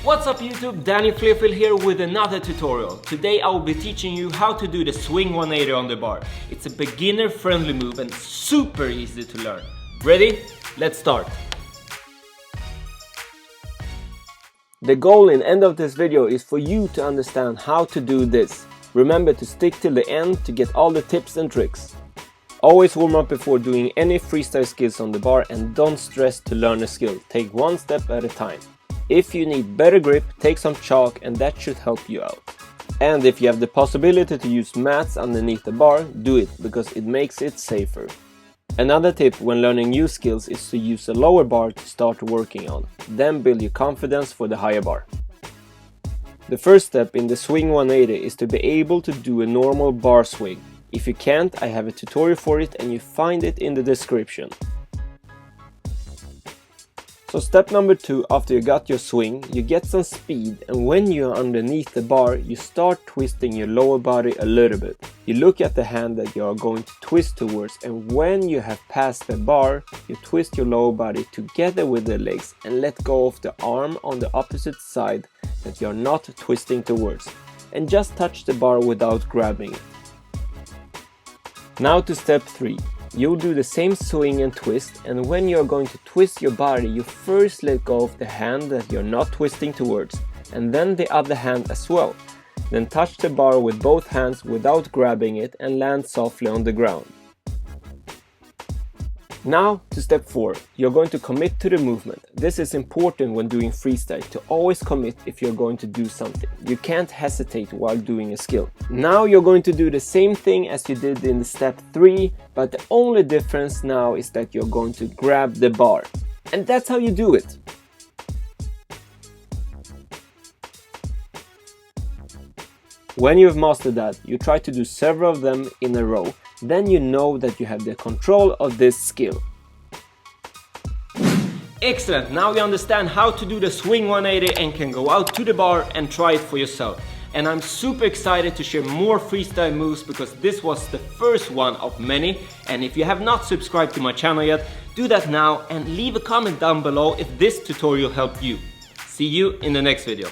What's up YouTube, Danny Flefil here with another tutorial. Today I will be teaching you how to do the swing 180 on the bar. It's a beginner friendly move and super easy to learn. Ready? Let's start. The goal in the end of this video is for you to understand how to do this. Remember to stick till the end to get all the tips and tricks. Always warm up before doing any freestyle skills on the bar and don't stress to learn a skill. Take one step at a time. If you need better grip, take some chalk and that should help you out. And if you have the possibility to use mats underneath the bar, do it because it makes it safer. Another tip when learning new skills is to use a lower bar to start working on. Then build your confidence for the higher bar. The first step in the swing 180 is to be able to do a normal bar swing. If you can't, I have a tutorial for it and you find it in the description. So step number 2, after you got your swing, you get some speed, and when you are underneath the bar, you start twisting your lower body a little bit. You look at the hand that you are going to twist towards, and when you have passed the bar, you twist your lower body together with the legs and let go of the arm on the opposite side that you are not twisting towards, and just touch the bar without grabbing it. Now to step 3. You'll do the same swing and twist, and when you're going to twist your body, you first let go of the hand that you're not twisting towards, and then the other hand as well. Then touch the bar with both hands without grabbing it and land softly on the ground. Now to step 4. You're going to commit to the movement. This is important when doing freestyle, to always commit if you're going to do something. You can't hesitate while doing a skill. Now you're going to do the same thing as you did in step 3, but the only difference now is that you're going to grab the bar. And that's how you do it. When you've mastered that, you try to do several of them in a row. Then you know that you have the control of this skill. Excellent! Now you understand how to do the swing 180 and can go out to the bar and try it for yourself. And I'm super excited to share more freestyle moves because this was the first one of many. And if you have not subscribed to my channel yet, do that now and leave a comment down below if this tutorial helped you. See you in the next video.